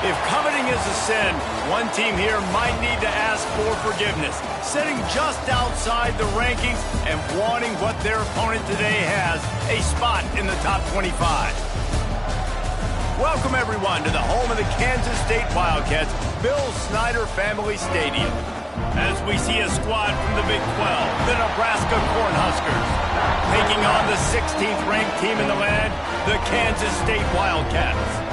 If coveting is a sin, one team here might need to ask for forgiveness, sitting just outside the rankings and wanting what their opponent today has, a spot in the top 25. Welcome, everyone, to the home of the Kansas State Wildcats, Bill Snyder Family Stadium. As we see a squad from the Big 12, the Nebraska Cornhuskers, taking on the 16th-ranked team in the land, the Kansas State Wildcats.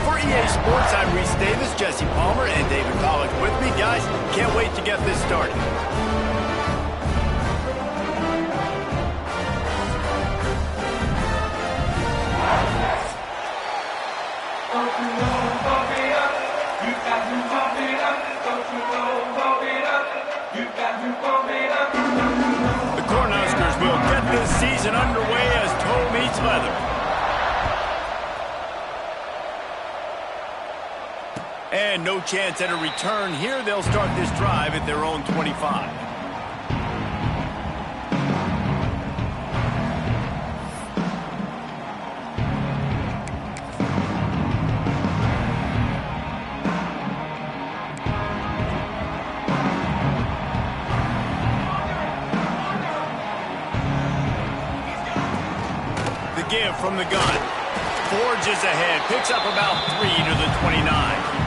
For EA Sports, I'm Reese Davis, Jesse Palmer, and David Pollack with me. Guys, can't wait to get this started. The Cornhuskers will get this season underway as toe meets leather. And no chance at a return here. They'll start this drive at their own 25. The give from the gun. Forges ahead. Picks up about 3 to the 29.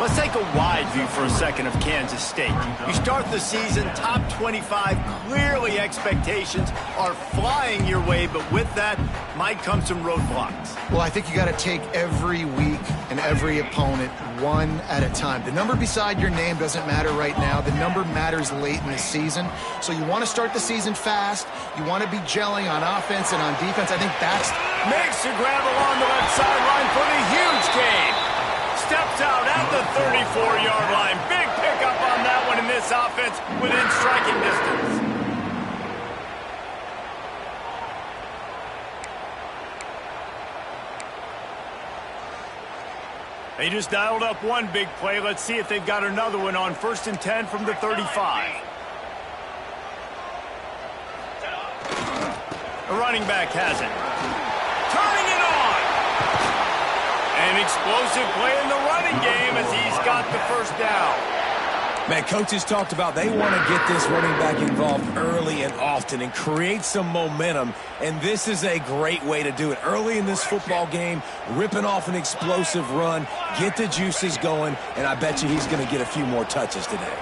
Let's take a wide view for a second of Kansas State. You start the season top 25. Clearly expectations are flying your way, but with that might come some roadblocks. Well, I think you got to take every week and every opponent one at a time. The number beside your name doesn't matter right now. The number matters late in the season. So you want to start the season fast. You want to be gelling on offense and on defense. I think that's... Makes a grab along the left sideline for the huge gain. Steps out at the 34-yard line. Big pickup on that one in this offense within striking distance. They just dialed up one big play. Let's see if they've got another one on 1st and 10 from the 35. The running back has it. Turning it on. An explosive play in the running game as he's got the first down. Man, coaches talked about they want to get this running back involved early and often and create some momentum, and this is a great way to do it. Early in this football game, ripping off an explosive run, get the juices going, and I bet you he's going to get a few more touches today.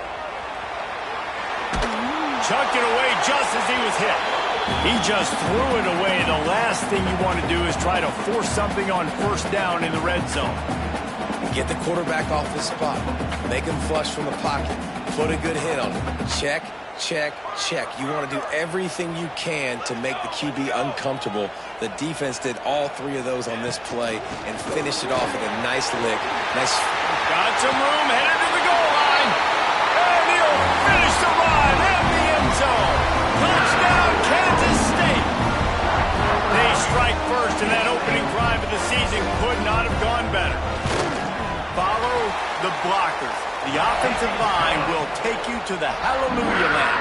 Chucked it away just as he was hit. He just threw it away. The last thing you want to do is try to force something on 1st down in the red zone. Get the quarterback off the spot. Make him flush from the pocket. Put a good hit on him. Check, check, check. You want to do everything you can to make the QB uncomfortable. The defense did all 3 of those on this play and finished it off with a nice lick. Nice. Got some room, headed to the goal line. And he'll finish the run at the end zone. Touchdown, Kansas State. They strike first, and that opening drive of the season could not have gone better. Follow the blockers. The offensive line will take you to the hallelujah land.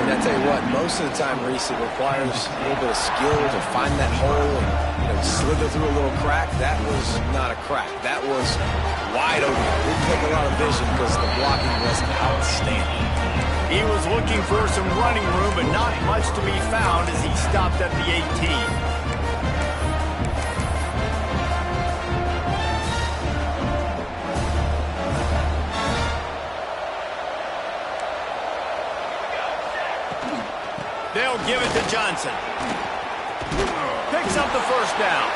And I tell you what, most of the time, Reese, it requires a little bit of skill to find that hole and slither through a little crack. That was not a crack. That was wide open. Didn't take a lot of vision because the blocking was outstanding. He was looking for some running room, but not much to be found as he stopped at the 18. They'll give it to Johnson. Picks up the first down.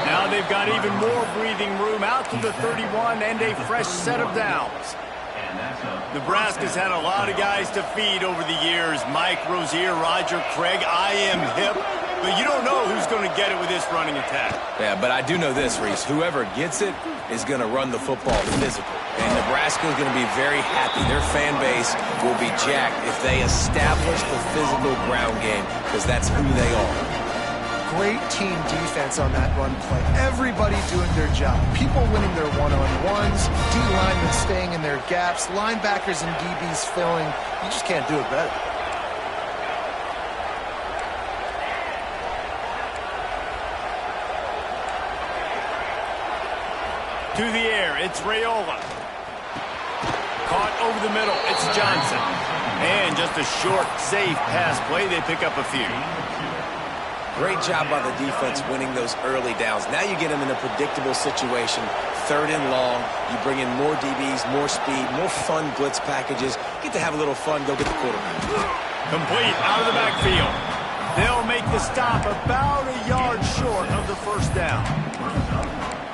Now they've got even more breathing room out to the 31 and a fresh set of downs. Nebraska's had a lot of guys to feed over the years. Mike Rozier, Roger Craig, I am hip. But you don't know who's going to get it with this running attack. Yeah, but I do know this, Reese. Whoever gets it is going to run the football physical. And Nebraska is going to be very happy. Their fan base will be jacked if they establish the physical ground game, because that's who they are. Great team defense on that run play. Everybody doing their job. People winning their one-on-ones, D-linemen staying in their gaps, linebackers and DBs filling. You just can't do it better. To the air, it's Raiola. Caught over the middle, it's Johnson. And just a short, safe pass play, they pick up a few. Great job by the defense winning those early downs. Now you get them in a predictable situation. 3rd and long. You bring in more DBs, more speed, more fun blitz packages. Get to have a little fun. Go get the quarterback. Complete out of the backfield. They'll make the stop about a yard short of the first down.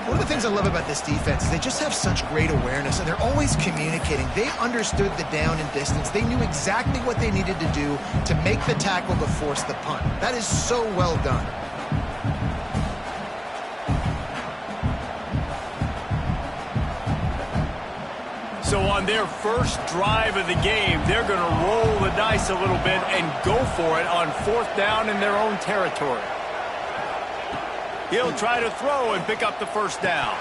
One of the things I love about this defense is they just have such great awareness, and they're always communicating. They understood the down and distance. They knew exactly what they needed to do to make the tackle to force the punt. That is so well done. So on their first drive of the game, they're going to roll the dice a little bit and go for it on 4th down in their own territory. He'll try to throw and pick up the first down.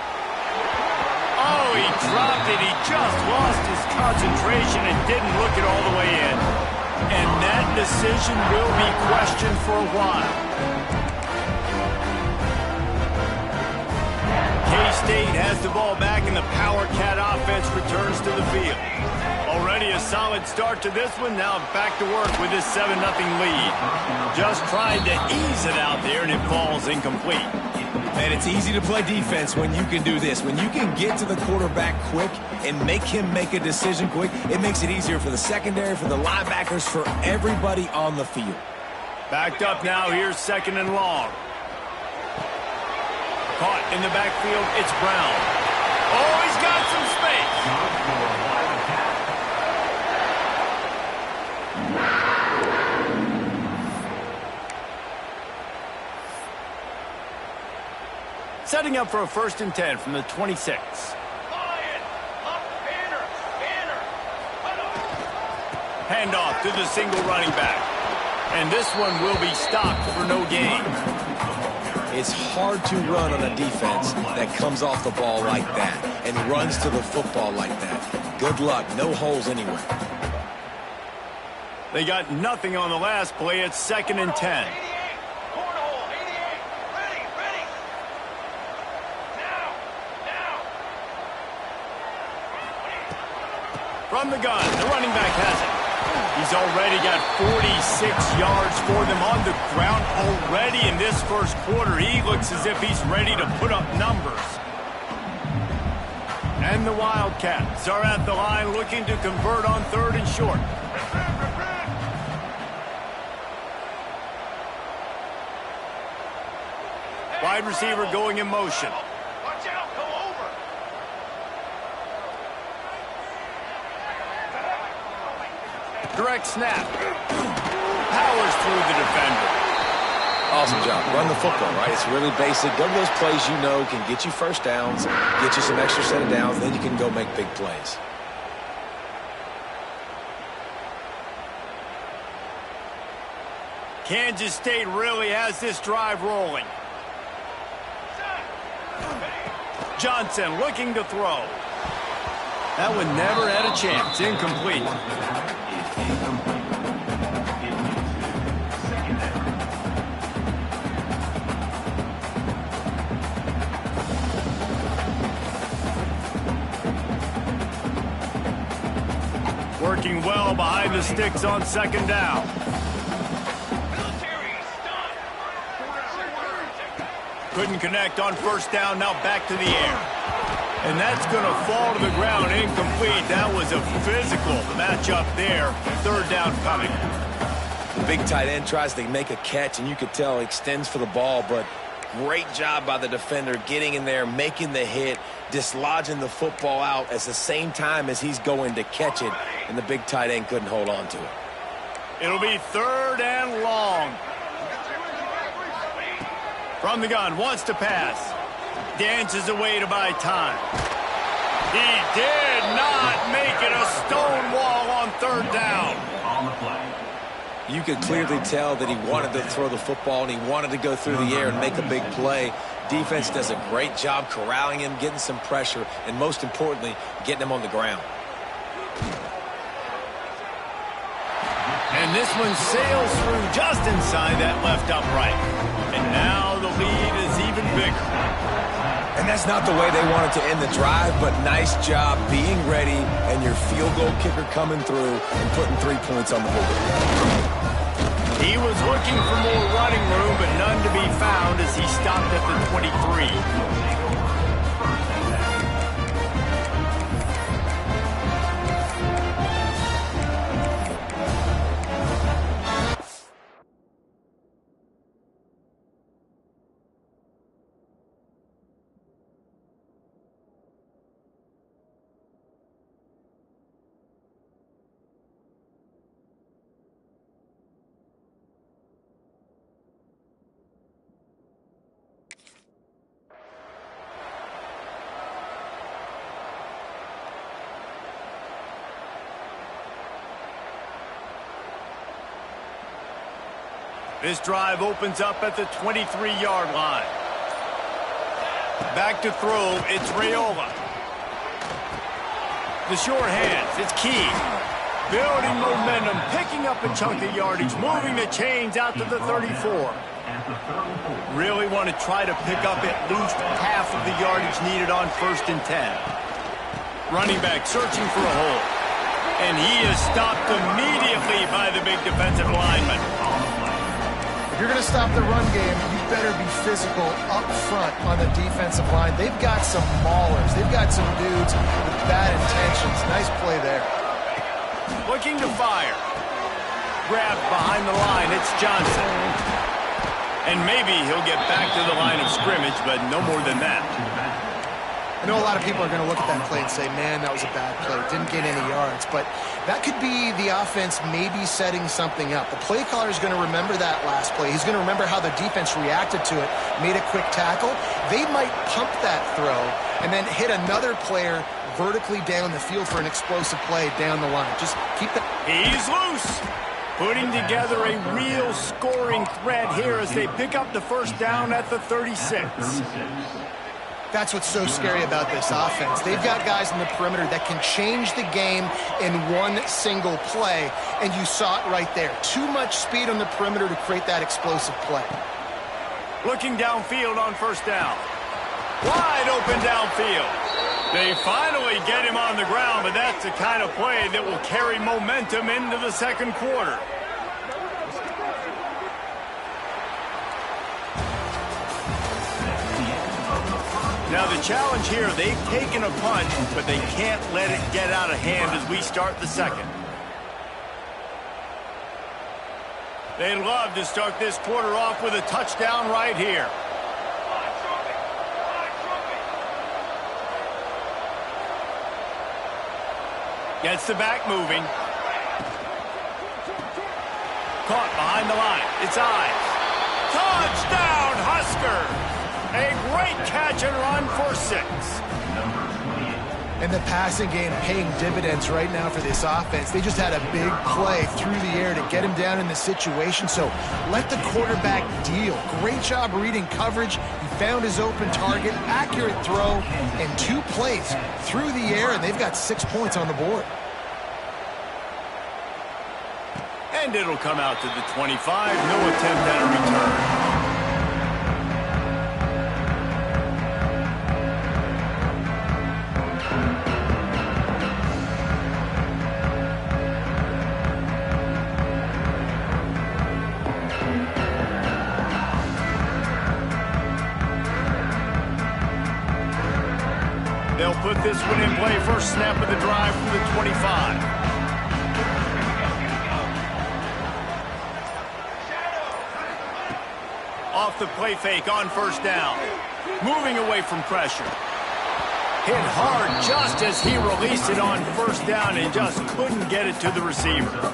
Oh, he dropped it. He just lost his concentration and didn't look it all the way in. And that decision will be questioned for a while. K-State has the ball back, and the Power Cat offense returns to the field. Already a solid start to this one. Now back to work with this 7-0 lead. Just tried to ease it out there, and it falls incomplete. Man, it's easy to play defense when you can do this. When you can get to the quarterback quick and make him make a decision quick, it makes it easier for the secondary, for the linebackers, for everybody on the field. Backed up now. Here's 2nd and long. Caught in the backfield. It's Brown. Oh, he's got some space. Setting up for a 1st and 10 from the 26. Handoff to the single running back. And this one will be stopped for no gain. It's hard to run on a defense that comes off the ball like that and runs to the football like that. Good luck. No holes anywhere. They got nothing on the last play. It's 2nd and 10. From the gun, the running back has it. He's already got 46 yards for them on the ground already in this first quarter. He looks as if he's ready to put up numbers. And the Wildcats are at the line looking to convert on 3rd and short. Wide receiver going in motion. Watch out, go over. Direct snap. Powers through the defender. Awesome job. Run the football, right? It's really basic. Go to those plays you know can get you first downs, get you some extra set of downs, then you can go make big plays. Kansas State really has this drive rolling. Johnson looking to throw. That one never had a chance. Incomplete. Working well behind the sticks on 2nd down. Couldn't connect on 1st down. Now back to the air. And that's going to fall to the ground. Incomplete. That was a physical matchup there. 3rd down coming. The big tight end tries to make a catch, and you could tell extends for the ball, but great job by the defender getting in there, making the hit, dislodging the football out at the same time as he's going to catch it, and the big tight end couldn't hold on to it. It'll be 3rd and long. From the gun, wants to pass. Dances away to buy time. He did not make it a stone wall on 3rd down. On the play. You could clearly tell that he wanted to throw the football and he wanted to go through the air and make a big play. Defense does a great job corralling him, getting some pressure, and most importantly, getting him on the ground. And this one sails through just inside that left upright. And now the lead is even bigger. And that's not the way they wanted to end the drive, but nice job being ready and your field goal kicker coming through and putting 3 points on the board. He was looking for more running room, but none to be found as he stopped at the 23. This drive opens up at the 23-yard line. Back to throw, it's Raiola. The short hands, it's Key. Building momentum, picking up a chunk of yardage, moving the chains out to the 34. Really want to try to pick up at least half of the yardage needed on 1st and 10. Running back searching for a hole. And he is stopped immediately by the big defensive lineman. If you're going to stop the run game, you better be physical up front on the defensive line. They've got some maulers. They've got some dudes with bad intentions. Nice play there. Looking to fire. Grabbed behind the line. It's Johnson. And maybe he'll get back to the line of scrimmage, but no more than that. I know a lot of people are going to look at that play and say, man, that was a bad play. Didn't get any yards. But that could be the offense maybe setting something up. The play caller is going to remember that last play. He's going to remember how the defense reacted to it, made a quick tackle. They might pump that throw and then hit another player vertically down the field for an explosive play down the line. Just keep that. He's loose. Putting together a real scoring threat here as they pick up the first down at the 36. That's what's so scary about this offense. They've got guys in the perimeter that can change the game in one single play, and you saw it right there. Too much speed on the perimeter to create that explosive play. Looking downfield on 1st down. Wide open downfield. They finally get him on the ground, but that's the kind of play that will carry momentum into the 2nd quarter. Now the challenge here, they've taken a punch, but they can't let it get out of hand as we start the 2nd. They'd love to start this quarter off with a touchdown right here. Gets the back moving. Caught behind the line. It's Ives. Touchdown, Huskers! A great catch and run for 6. And the passing game paying dividends right now for this offense. They just had a big play through the air to get him down in the situation. So let the quarterback deal. Great job reading coverage. He found his open target, accurate throw, and 2 plays through the air, and they've got 6 points on the board. And it'll come out to the 25. No attempt at a return. They'll put this one in play. First snap of the drive from the 25. Off the play fake on 1st down. Moving away from pressure. Hit hard just as he released it on 1st down and just couldn't get it to the receiver.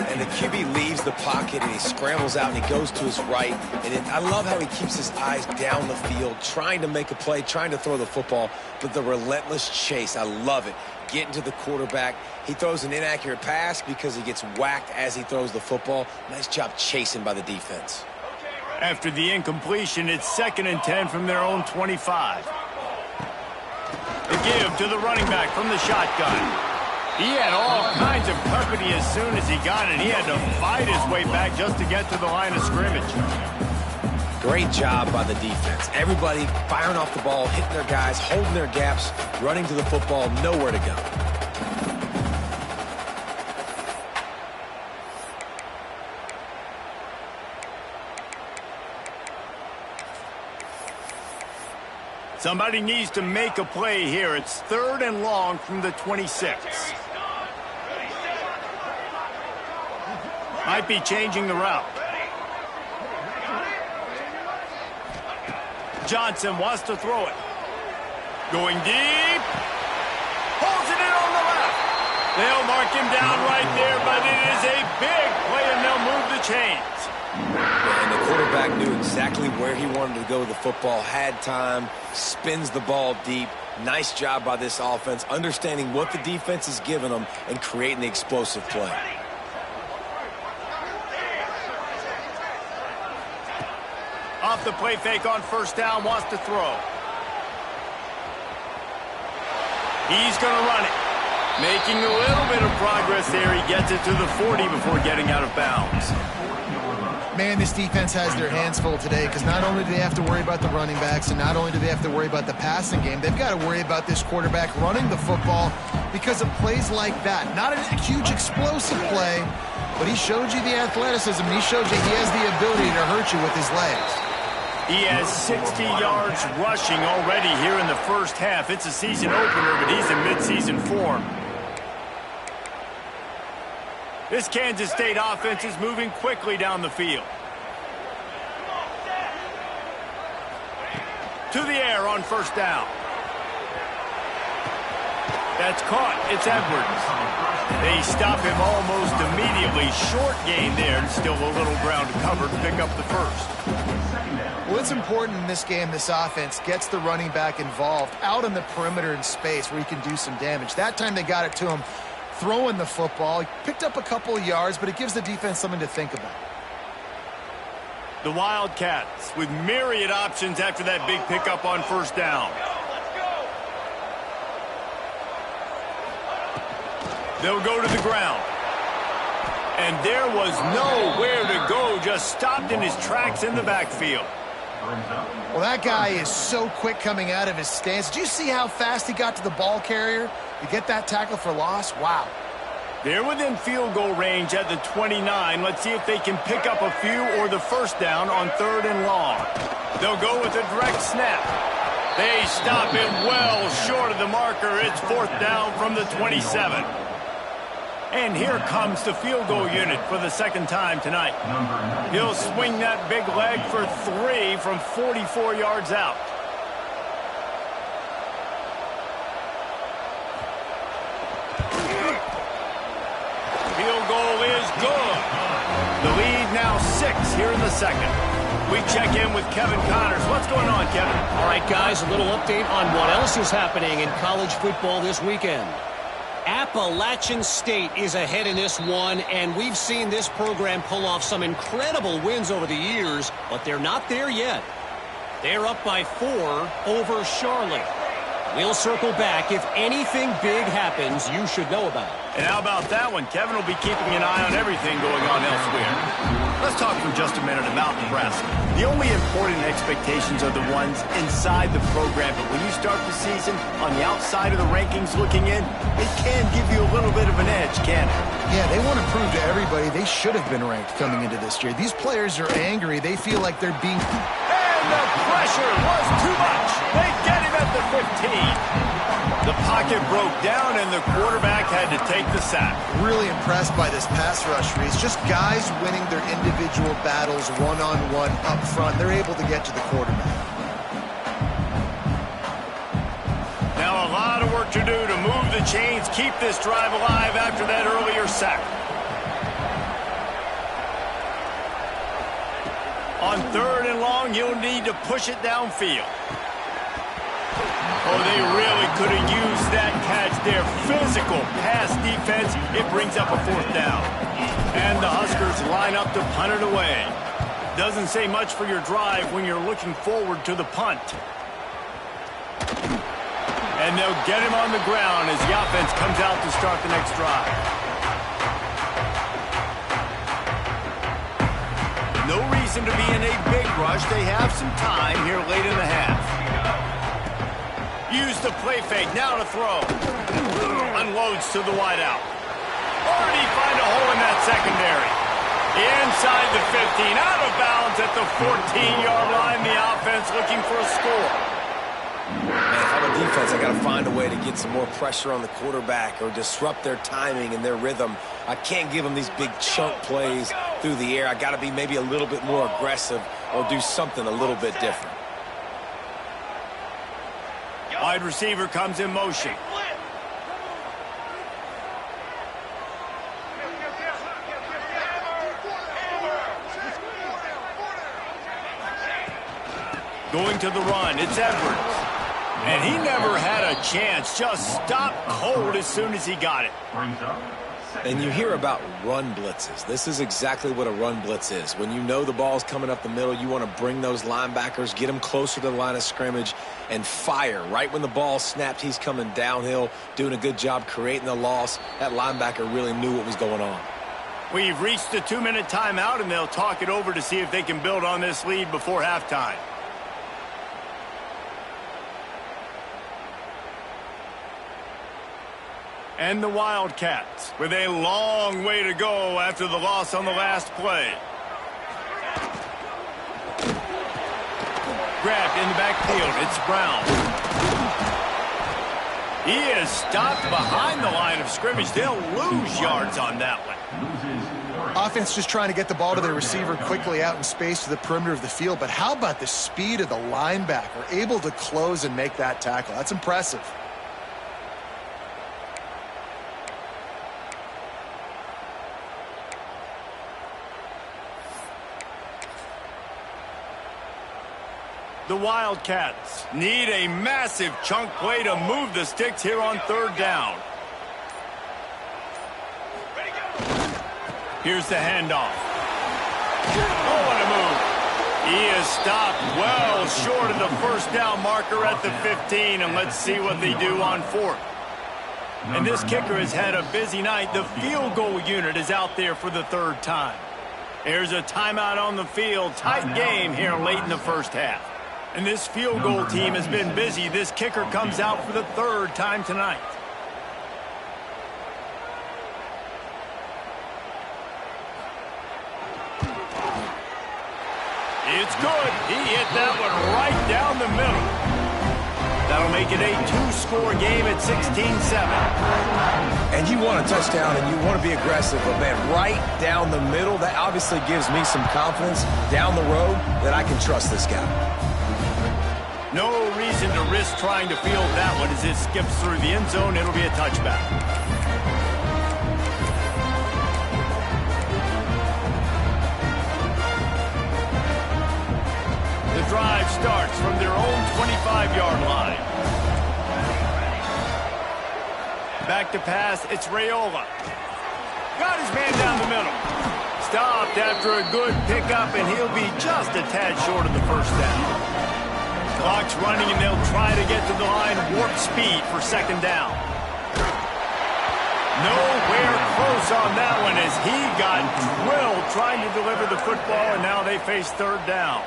And the QB leaves the pocket and he scrambles out and he goes to his right. And I love how he keeps his eyes down the field, trying to make a play, trying to throw the football, but the relentless chase, I love it. Getting to the quarterback. He throws an inaccurate pass because he gets whacked as he throws the football. Nice job chasing by the defense. After the incompletion, it's 2nd and 10 from their own 25. The give to the running back from the shotgun. He had all kinds of company as soon as he got it. He had to fight his way back just to get to the line of scrimmage. Great job by the defense. Everybody firing off the ball, hitting their guys, holding their gaps, running to the football, nowhere to go. Somebody needs to make a play here. It's 3rd and long from the 26. Might be changing the route. Johnson wants to throw it. Going deep. Pulls it in on the left. They'll mark him down right there, but it is a big play, and they'll move the chains. And the quarterback knew exactly where he wanted to go with the football, had time, spins the ball deep. Nice job by this offense, understanding what the defense is giving them and creating the explosive play. Off the play fake on 1st down, wants to throw. He's going to run it. Making a little bit of progress there. He gets it to the 40 before getting out of bounds. Man, this defense has their hands full today because not only do they have to worry about the running backs and not only do they have to worry about the passing game, they've got to worry about this quarterback running the football because of plays like that. Not a huge explosive play, but he showed you the athleticism. He showed you he has the ability to hurt you with his legs. He has 60 yards rushing already here in the first half. It's a season opener, but he's in midseason form. This Kansas State offense is moving quickly down the field. To the air on 1st down. That's caught. It's Edwards. They stop him almost immediately. Short gain there. Still a little ground to cover to pick up the first. Well, it's important in this game this offense gets the running back involved out on the perimeter in space where he can do some damage. That time they got it to him throwing the football. He picked up a couple of yards, but it gives the defense something to think about. The Wildcats with myriad options after that big pickup on 1st down. They'll go to the ground. And there was nowhere to go, just stopped in his tracks in the backfield. Well, that guy is so quick coming out of his stance. Did you see how fast he got to the ball carrier to get that tackle for loss? Wow. They're within field goal range at the 29. Let's see if they can pick up a few or the 1st down on 3rd and long. They'll go with a direct snap. They stop him well short of the marker. It's 4th down from the 27. And here comes the field goal unit for the 2nd time tonight. He'll swing that big leg for 3 from 44 yards out. Field goal is good. The lead now 6 here in the 2nd. We check in with Kevin Connors. What's going on, Kevin? All right, guys, a little update on what else is happening in college football this weekend. Appalachian State is ahead in this one, and we've seen this program pull off some incredible wins over the years, but they're not there yet. They're up by 4 over Charlotte. We'll circle back. If anything big happens, you should know about it. And how about that one? Kevin will be keeping an eye on everything going on elsewhere. Let's talk for just a minute about Nebraska. The only important expectations are the ones inside the program, but when you start the season on the outside of the rankings looking in, it can give you a little bit of an edge, can't it? Yeah, they want to prove to everybody they should have been ranked coming into this year. These players are angry. They feel like they're being... And the pressure was too much. They get him at the 15. The pocket broke down, and the quarterback had to take the sack. Really impressed by this pass rush, Reese. Just guys winning their individual battles one-on-one up front. They're able to get to the quarterback. Now a lot of work to do to move the chains, keep this drive alive after that earlier sack. On 3rd and long, you'll need to push it downfield. Oh, they really could have used that catch there. Physical pass defense. It brings up a 4th down. And the Huskers line up to punt it away. Doesn't say much for your drive when you're looking forward to the punt. And they'll get him on the ground as the offense comes out to start the next drive. No reason to be in a big rush Josh, they have some time here late in the half. Use the play fake, now to throw. Unloads to the wideout. Already find a hole in that secondary. Inside the 15, out of bounds at the 14-yard line. The offense looking for a score. Man, if I'm a defense, I got to find a way to get some more pressure on the quarterback or disrupt their timing and their rhythm. I can't give them these big chunk plays through the air. I got to be maybe a little bit more aggressive or do something a little bit different. Wide receiver comes in motion. Going to the run, it's Edwards. And he never had a chance, just stopped cold as soon as he got it. And you hear about run blitzes. This is exactly what a run blitz is. When you know the ball's coming up the middle, you want to bring those linebackers, get them closer to the line of scrimmage, and fire. Right when the ball snapped, he's coming downhill, doing a good job creating the loss. That linebacker really knew what was going on. We've reached the 2-minute timeout, and they'll talk it over to see if they can build on this lead before halftime. And the Wildcats with a long way to go after the loss on the last play. Grabbed in the backfield. It's Brown. He is stopped behind the line of scrimmage. They'll lose yards on that one. Offense just trying to get the ball to their receiver quickly out in space to the perimeter of the field. But how about the speed of the linebacker? Able to close and make that tackle. That's impressive. The Wildcats need a massive chunk play to move the sticks here on third down. Here's the handoff. Oh, what a move. He is stopped well short of the first down marker at the 15, and let's see what they do on fourth. And this kicker has had a busy night. The field goal unit is out there for the third time. There's a timeout on the field. Tight game here late in the first half. And this field goal team has been busy. This kicker comes out for the third time tonight. It's good. He hit that one right down the middle. That'll make it a 2-score game at 16-7. And you want a touchdown and you want to be aggressive, but man, right down the middle, that obviously gives me some confidence down the road that I can trust this guy. No reason to risk trying to field that one as it skips through the end zone. It'll be a touchback. The drive starts from their own 25-yard line. Back to pass, it's Raiola. Got his man down the middle. Stopped after a good pickup, and he'll be just a tad short of the first down. Clock's running, and they'll try to get to the line warp speed for second down. Nowhere close on that one as he got drilled trying to deliver the football, and now they face third down.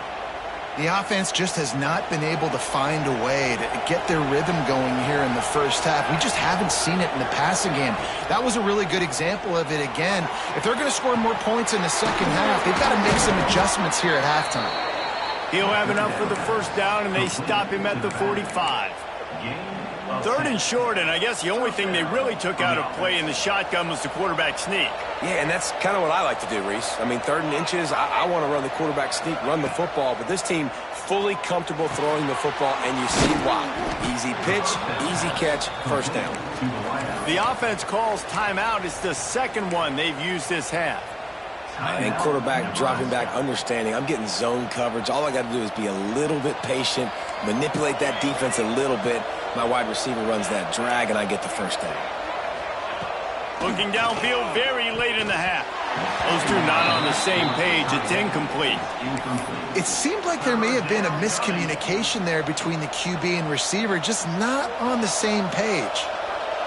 The offense just has not been able to find a way to get their rhythm going here in the first half. We just haven't seen it in the passing game. That was a really good example of it again. If they're going to score more points in the second half, they've got to make some adjustments here at halftime. He'll have enough for the first down, and they stop him at the 45. Third and short, and I guess the only thing they really took out of play in the shotgun was the quarterback sneak. Yeah, and that's kind of what I like to do, Reese. I mean, 3rd and inches, I want to run the quarterback sneak, run the football, but this team fully comfortable throwing the football, and you see why. Easy pitch, easy catch, first down. The offense calls timeout. It's the second one they've used this half. And quarterback dropping back, understanding. I'm getting zone coverage. All I got to do is be a little bit patient, manipulate that defense a little bit. My wide receiver runs that drag, and I get the first down. Looking downfield very late in the half. Those two not on the same page. It's incomplete. It seemed like there may have been a miscommunication there between the QB and receiver, just not on the same page.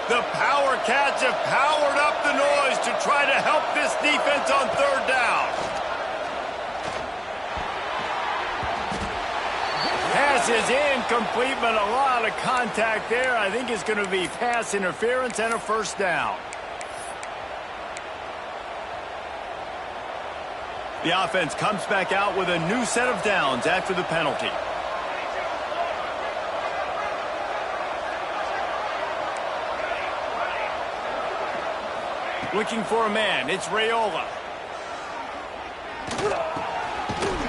The Power Cats have powered up the noise to try to help this defense on third down. This is incomplete, but a lot of contact there. I think it's going to be pass interference and a first down. The offense comes back out with a new set of downs after the penalty. Looking for a man. It's Raiola.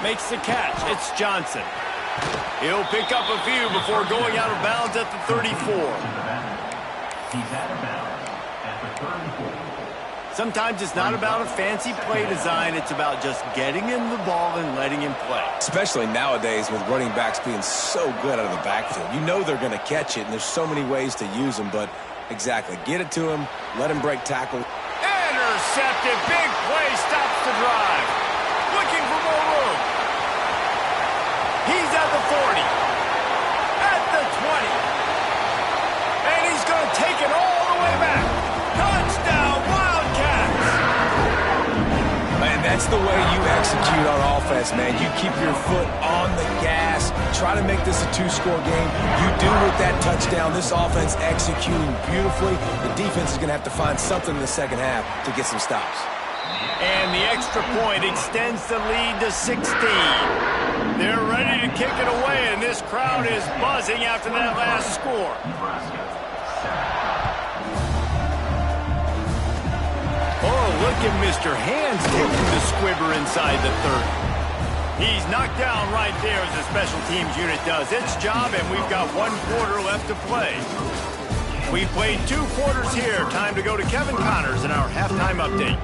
Makes the catch. It's Johnson. He'll pick up a few before going out of bounds at the 34. He's out of bounds at the 34. Sometimes it's not about a fancy play design. It's about just getting him the ball and letting him play. Especially nowadays with running backs being so good out of the backfield. You know they're going to catch it, and there's so many ways to use them, but exactly. Get it to him, let him break tackle. Intercepted. Big play stops the drive. Looking for more room. He's at the 40. At the 20. And he's going to take it all the way back. Touchdown, Wildcats. Man, that's the way you execute on offense, man. You keep your foot on the gas. Try to make this a two-score game. You do with that touchdown. This offense executing beautifully. The defense is going to have to find something in the second half to get some stops. And the extra point extends the lead to 16. They're ready to kick it away, and this crowd is buzzing after that last score. Oh, look at Mr. Hands taking the squibber inside the 30. He's knocked down right there as the special teams unit does its job, and we've got 1 quarter left to play. We've played 2 quarters here. Time to go to Kevin Connors in our halftime update.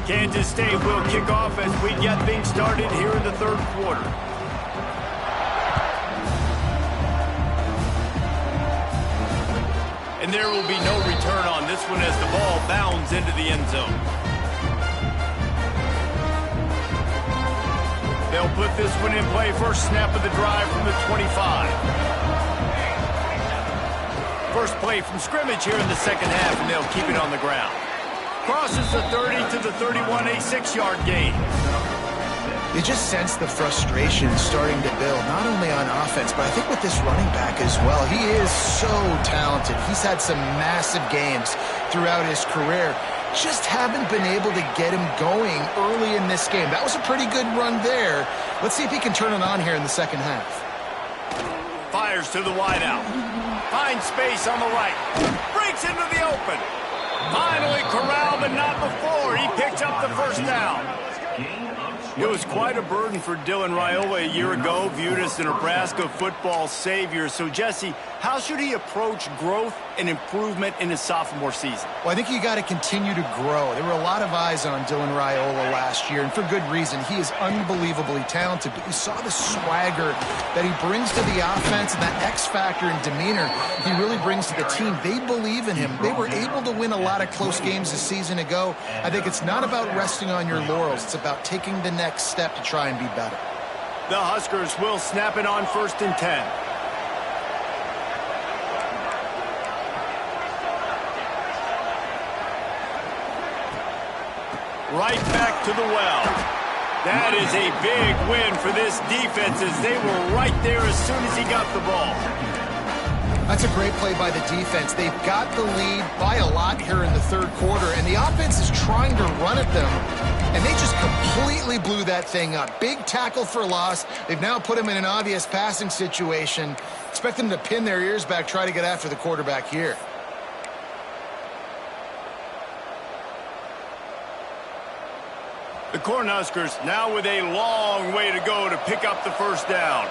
Kansas State will kick off as we get things started here in the 3rd quarter. And there will be no return on this one as the ball bounds into the end zone. They'll put this one in play. First snap of the drive from the 25. First play from scrimmage here in the second half, and they'll keep it on the ground. Crosses the 30 to the 31, a 6-yard gain. You just sense the frustration starting to build, not only on offense, but I think with this running back as well. He is so talented. He's had some massive games throughout his career. Just haven't been able to get him going early in this game. That was a pretty good run there. Let's see if he can turn it on here in the second half. Fires to the wideout. Finds space on the right. Breaks into the open. Finally corralled, but not before. He picks up the first down. It was quite a burden for Dylan Raiola a year ago, viewed as the Nebraska football savior. So, Jesse, how should he approach growth and improvement in his sophomore season? Well, I think you got to continue to grow. There were a lot of eyes on Dylan Raiola last year, and for good reason. He is unbelievably talented, but you saw the swagger that he brings to the offense and that X factor and demeanor he really brings to the team. They believe in him. They were able to win a lot of close games a season ago. I think it's not about resting on your laurels. It's about taking the next step to try and be better. The Huskers will snap it on 1st and 10. Right back to the well. That is a big win for this defense as they were right there as soon as he got the ball. That's a great play by the defense. They've got the lead by a lot here in the 3rd quarter, and the offense is trying to run at them, and they just completely blew that thing up. Big tackle for loss. They've now put him in an obvious passing situation. Expect them to pin their ears back, try to get after the quarterback here. The Cornhuskers now with a long way to go to pick up the first down.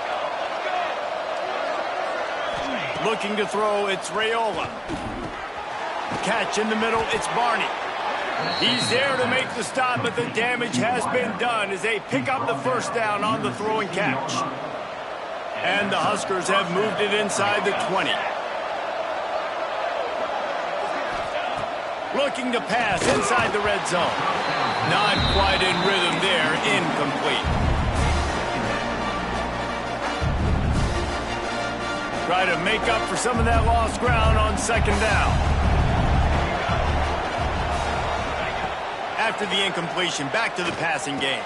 Looking to throw, it's Raiola. Catch in the middle, it's Barney. He's there to make the stop, but the damage has been done as they pick up the first down on the throw and catch. And the Huskers have moved it inside the 20. Looking to pass inside the red zone. Not quite in rhythm there, incomplete. Try to make up for some of that lost ground on 2nd down. After the incompletion, back to the passing game.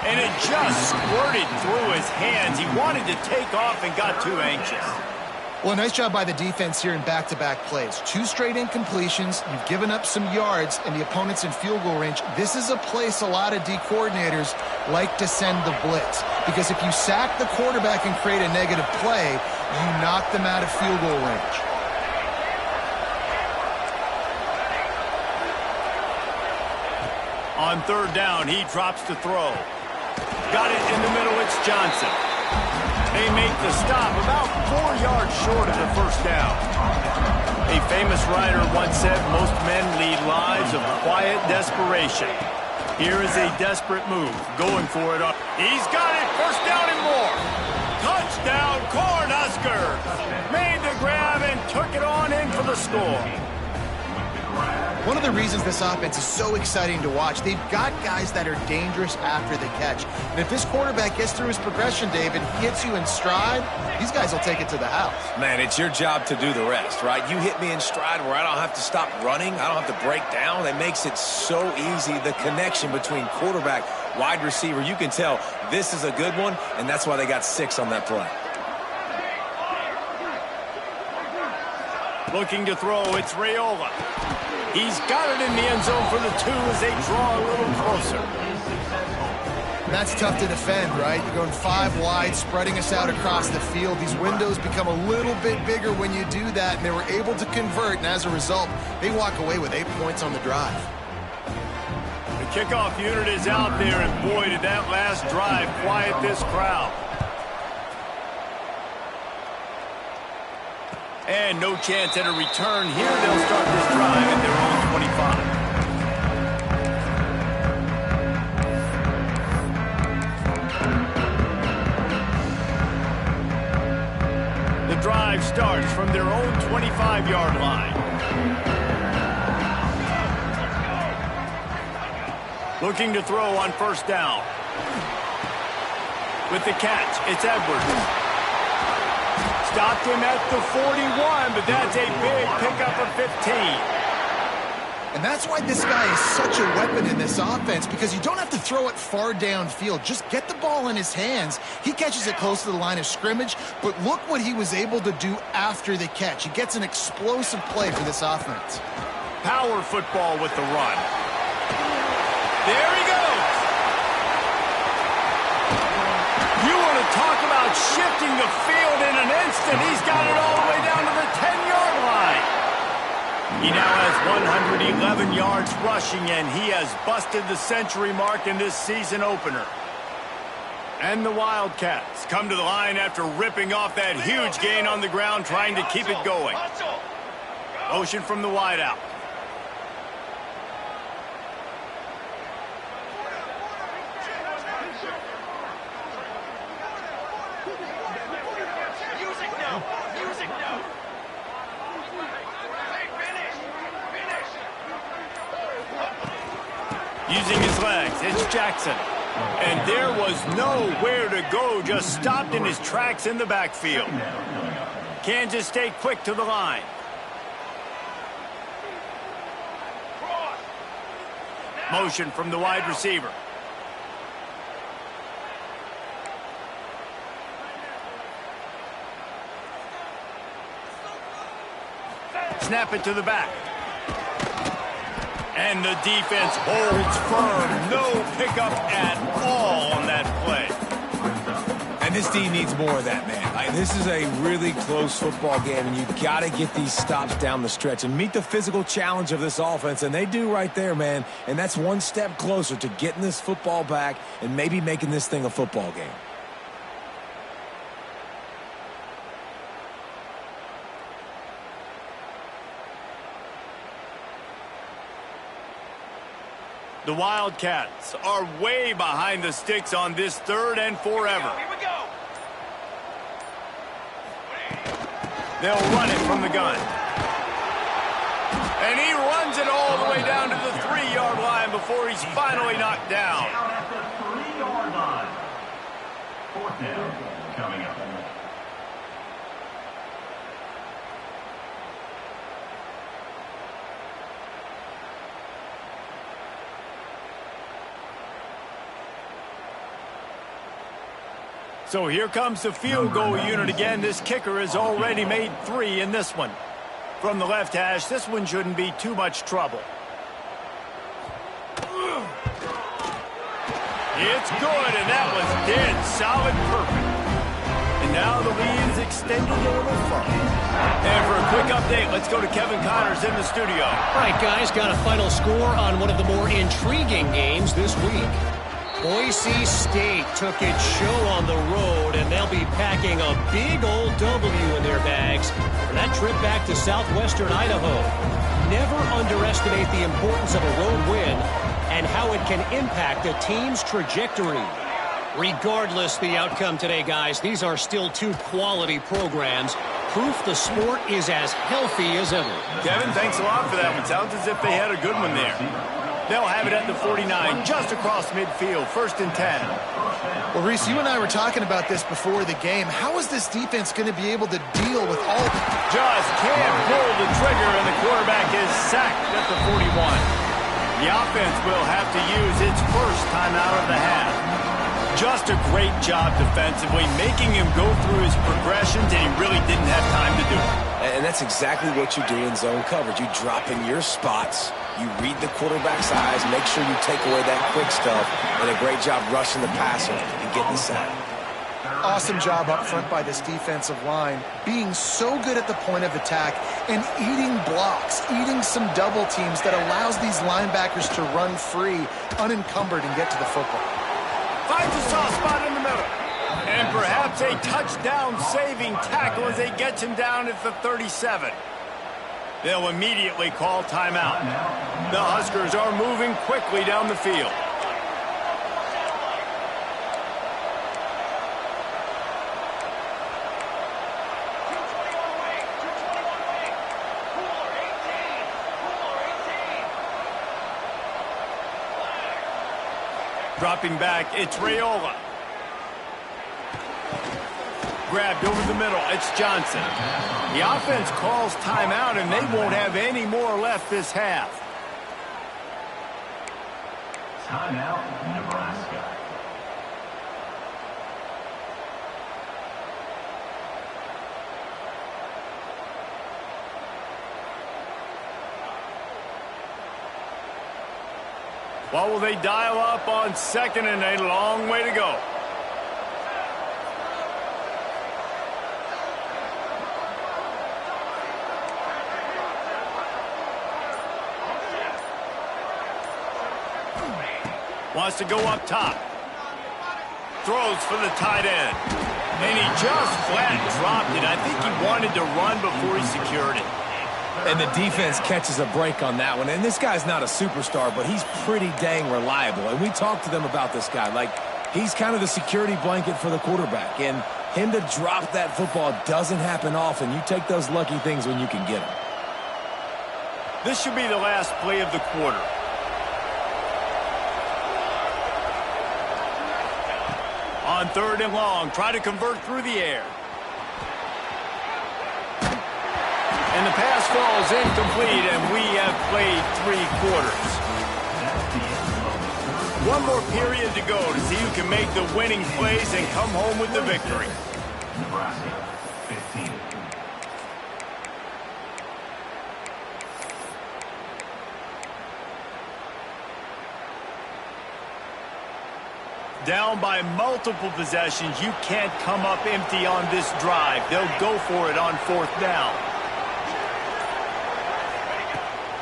And it just squirted through his hands. He wanted to take off and got too anxious. Well, nice job by the defense here in back-to-back plays. 2 straight incompletions. You've given up some yards, and the opponent's in field goal range. This is a place a lot of D coordinators like to send the blitz. Because if you sack the quarterback and create a negative play, you knock them out of field goal range. On 3rd down, he drops to throw. Got it in the middle, it's Johnson. They make the stop about 4 yards short of the 1st down. A famous writer once said most men lead lives of quiet desperation. Here is a desperate move, going for it. He's got it, 1st down and more. Touchdown, Cornhuskers. Made the grab and took it on in for the score. One of the reasons this offense is so exciting to watch, they've got guys that are dangerous after the catch. And if this quarterback gets through his progression, David, hits you in stride, these guys will take it to the house. Man, it's your job to do the rest, right? You hit me in stride where I don't have to stop running. I don't have to break down. It makes it so easy. The connection between quarterback, wide receiver, you can tell this is a good one, and that's why they got 6 on that play. Looking to throw, it's Raiola. He's got it in the end zone for the 2 as they draw a little closer. That's tough to defend, right? You're going 5 wide, spreading us out across the field. These windows become a little bit bigger when you do that, and they were able to convert, and as a result, they walk away with 8 points on the drive. The kickoff unit is out there, and boy, did that last drive quiet this crowd. And no chance at a return here. They'll start this drive at their own 25. The drive starts from their own 25-yard line. Looking to throw on 1st down. With the catch, it's Edwards. Stopped him at the 41, but that's a big pickup of 15. And that's why this guy is such a weapon in this offense, because you don't have to throw it far downfield. Just get the ball in his hands. He catches it close to the line of scrimmage, but look what he was able to do after the catch. He gets an explosive play for this offense. Power football with the run. There he goes. You want to talk about shifting the field in an instant. He's got it all the way down to the 10-yard line. He now has 111 yards rushing, and he has busted the century mark in this season opener. And the Wildcats come to the line after ripping off that huge gain on the ground, trying to keep it going. Motion from the wideout. Using his legs, it's Jackson. And there was nowhere to go, just stopped in his tracks in the backfield. Kansas State quick to the line. Motion from the wide receiver. Snap it to the back. And the defense holds firm. No pickup at all on that play. And this team needs more of that, man. This is a really close football game, and you've got to get these stops down the stretch and meet the physical challenge of this offense, and they do right there, man. And that's one step closer to getting this football back and maybe making this thing a football game. The Wildcats are way behind the sticks on this 3rd and forever. Here we go. They'll run it from the gun. And he runs it all the way down to the 3-yard line before he's finally knocked down. Down at the 3-yard line. 4th down coming up. So here comes the field goal unit again. This kicker has already made 3 in this one. From the left hash, this one shouldn't be too much trouble. It's good, and that was dead solid perfect. And now the lead is extended a little further. And for a quick update, let's go to Kevin Connors in the studio. All right, guys, got a final score on one of the more intriguing games this week. Boise State took its show on the road, and they'll be packing a big old W in their bags for that trip back to southwestern Idaho. Never underestimate the importance of a road win and how it can impact a team's trajectory. Regardless the outcome today, guys, these are still 2 quality programs. Proof the sport is as healthy as ever. Kevin, thanks a lot for that one. Sounds as if they had a good one there. They'll have it at the 49, just across midfield, 1st and 10. Well, Reese, you and I were talking about this before the game. How is this defense going to be able to deal with all the... Just can't pull the trigger, and the quarterback is sacked at the 41. The offense will have to use its first timeout of the half. Just a great job defensively, making him go through his progressions, and he really didn't have time to do it. And that's exactly what you do in zone coverage. You drop in your spots, you read the quarterback's eyes, make sure you take away that quick stuff, and a great job rushing the passer and getting the sack. Awesome job up front by this defensive line, being so good at the point of attack and eating blocks, eating some double teams that allows these linebackers to run free, unencumbered, and get to the football. Finds a soft spot in the middle. And perhaps a touchdown-saving tackle as they get him down at the 37. They'll immediately call timeout. The Huskers are moving quickly down the field. Dropping back, it's Raiola. Grabbed over the middle, it's Johnson. The offense calls timeout, and they won't have any more left this half. Timeout, Nebraska. What will they dial up on 2nd and a long way to go? Wants to go up top. Throws for the tight end. And he just flat dropped it. I think he wanted to run before he secured it. And the defense catches a break on that one. And this guy's not a superstar, but he's pretty dang reliable. And we talked to them about this guy. Like, he's kind of the security blanket for the quarterback. And him to drop that football doesn't happen often. You take those lucky things when you can get them. This should be the last play of the quarter. On 3rd and long, try to convert through the air. And the pass falls incomplete, and we have played 3 quarters. One more period to go to see who can make the winning plays and come home with the victory. Nebraska, 15. Down by multiple possessions, you can't come up empty on this drive. They'll go for it on 4th down.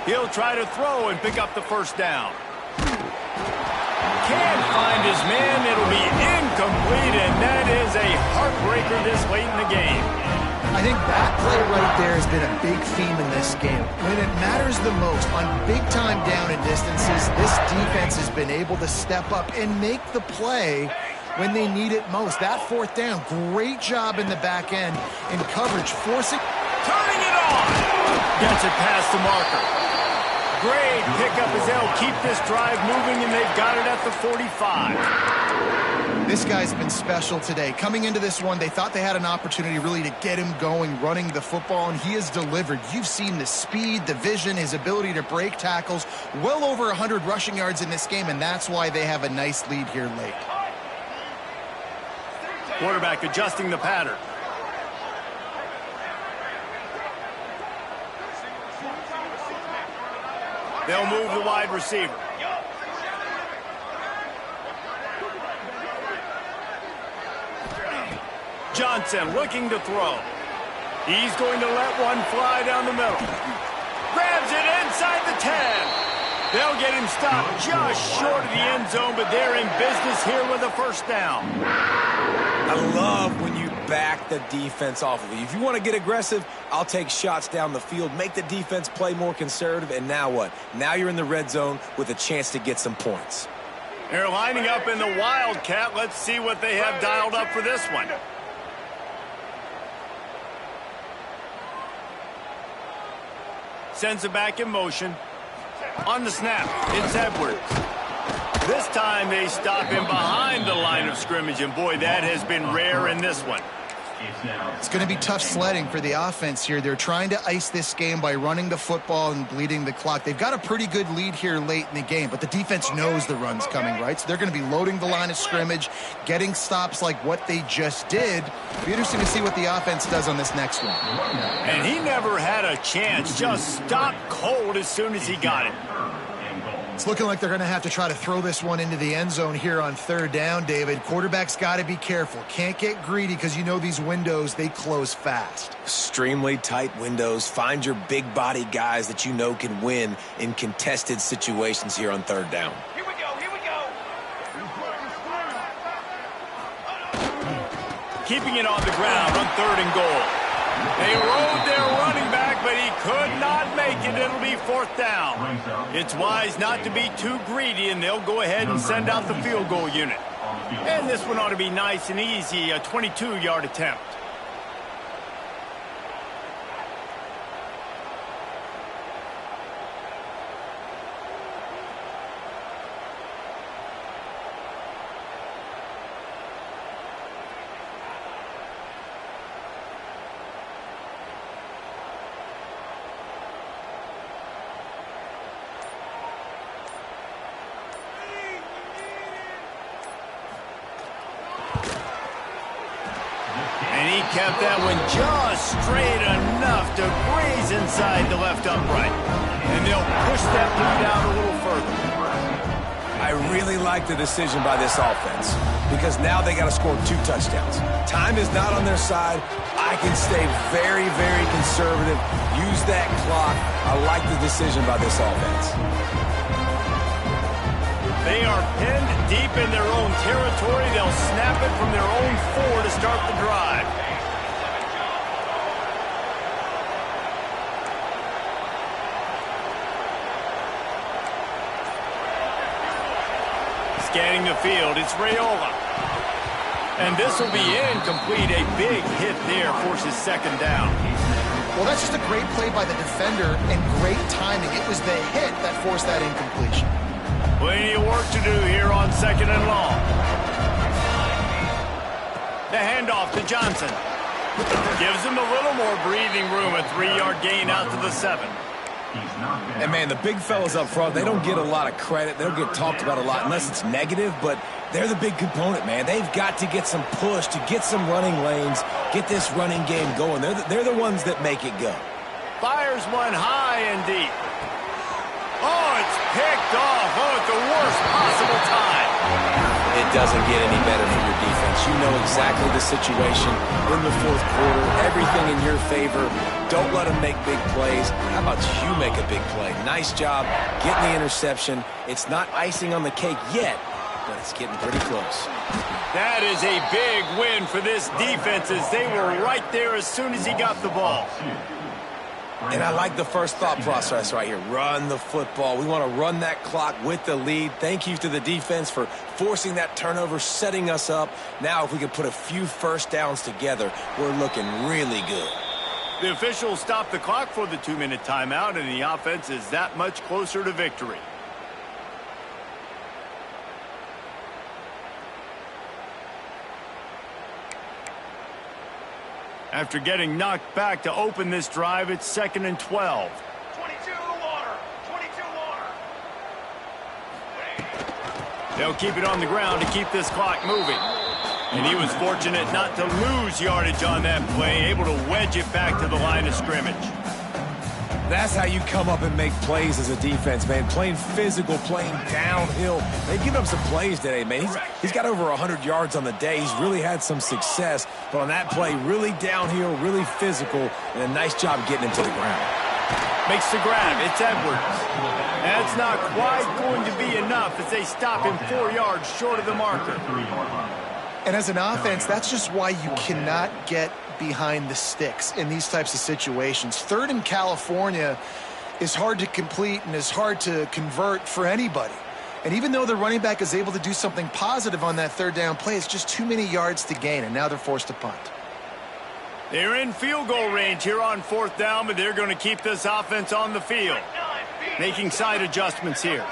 He'll try to throw and pick up the 1st down. Can't find his man. It'll be incomplete, and that is a heartbreaker this late in the game. I think that play right there has been a big theme in this game. When it matters the most, on big-time down and distances, this defense has been able to step up and make the play when they need it most. That 4th down, great job in the back end in coverage, forcing... Turning it on! Gets it past the marker. Great pickup as they'll keep this drive moving, and they've got it at the 45. This guy's been special today. Coming into this one, they thought they had an opportunity really to get him going, running the football, and he has delivered. You've seen the speed, the vision, his ability to break tackles, well over 100 rushing yards in this game, and that's why they have a nice lead here late. Quarterback adjusting the pattern. They'll move the wide receiver. Johnson looking to throw. He's going to let one fly down the middle. Grabs it inside the 10. They'll get him stopped just short of the end zone, but they're in business here with a first down. I love when you back the defense off of you. If you want to get aggressive, I'll take shots down the field, make the defense play more conservative, and now what? Now you're in the red zone with a chance to get some points. They're lining up in the Wildcat. Let's see what they have dialed up for this one. Sends it back in motion. On the snap, it's Edwards. This time they stop him behind the line of scrimmage, and boy, that has been rare in this one. It's going to be tough sledding for the offense here. They're trying to ice this game by running the football and bleeding the clock. They've got a pretty good lead here late in the game, but the defense knows the run's coming, right? So they're going to be loading the line of scrimmage, getting stops like what they just did. It'll be interesting to see what the offense does on this next one. And he never had a chance. Just stopped cold as soon as he got it. It's looking like they're going to have to try to throw this one into the end zone here on third down, David. Quarterback's got to be careful. Can't get greedy because you know these windows, they close fast. Extremely tight windows. Find your big body guys that you know can win in contested situations here on third down. Here we go, here we go. Keeping it on the ground on third and goal. They rode their running back, but he could not make it. It'll be fourth down. It's wise not to be too greedy, and they'll go ahead and send out the field goal unit. And this one ought to be nice and easy, a 22-yard attempt. And he kept that one just straight enough to graze inside the left upright. And they'll push that lead out a little further. I really like the decision by this offense because now they got to score 2 touchdowns. Time is not on their side. I can stay very, very conservative. Use that clock. I like the decision by this offense. They are pinned deep in their own territory. They'll snap it from their own 4 to start the drive. Scanning the field, it's Raiola. And this will be incomplete. A big hit there forces second down. Well, that's just a great play by the defender and great timing. It was the hit that forced that incompletion. Plenty of work to do here on second and long. The handoff to Johnson. Gives him a little more breathing room, a 3-yard gain out to the 7. And, man, the big fellas up front, they don't get a lot of credit. They don't get talked about a lot unless it's negative, but they're the big component, man. They've got to get some push, to get some running lanes, get this running game going. They're the ones that make it go. Fires one high and deep. Oh, it's picked off. Oh, at the worst possible time. It doesn't get any better for your defense. You know exactly the situation in the fourth quarter, everything in your favor. Don't let them make big plays. How about you make a big play? Nice job getting the interception. It's not icing on the cake yet, but it's getting pretty close. That is a big win for this defense as they were right there as soon as he got the ball. And I like the first thought process right here. Run the football. We want to run that clock with the lead. Thank you to the defense for forcing that turnover, setting us up. Now if we can put a few first downs together, we're looking really good. The officials stopped the clock for the 2-minute timeout, and the offense is that much closer to victory. After getting knocked back to open this drive, it's 2nd and 12. 22 water. 22 water. They'll keep it on the ground to keep this clock moving. And he was fortunate not to lose yardage on that play, able to wedge it back to the line of scrimmage. That's how you come up and make plays as a defense, man. Playing physical, playing downhill. They've given up some plays today, man. He's got over 100 yards on the day. He's really had some success. But on that play, really downhill, really physical, and a nice job getting him to the ground. Makes the grab. It's Edwards. That's not quite going to be enough as they stop him 4 yards short of the marker. And as an offense, that's just why you cannot get behind the sticks in these types of situations. Third in California is hard to complete and is hard to convert for anybody. And even though the running back is able to do something positive on that third down play, it's just too many yards to gain, and now they're forced to punt. They're in field goal range here on 4th down, but they're going to keep this offense on the field. Making side adjustments here.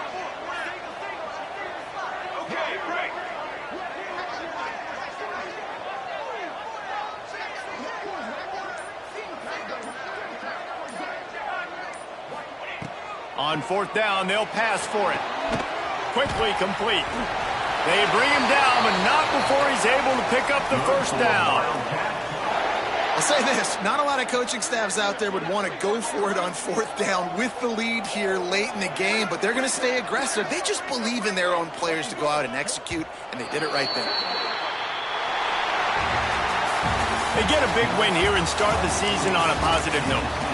On 4th down, they'll pass for it. Quickly complete. They bring him down, but not before he's able to pick up the first down. I'll say this, not a lot of coaching staffs out there would want to go for it on 4th down with the lead here late in the game, but they're going to stay aggressive. They just believe in their own players to go out and execute, and they did it right there. They get a big win here and start the season on a positive note.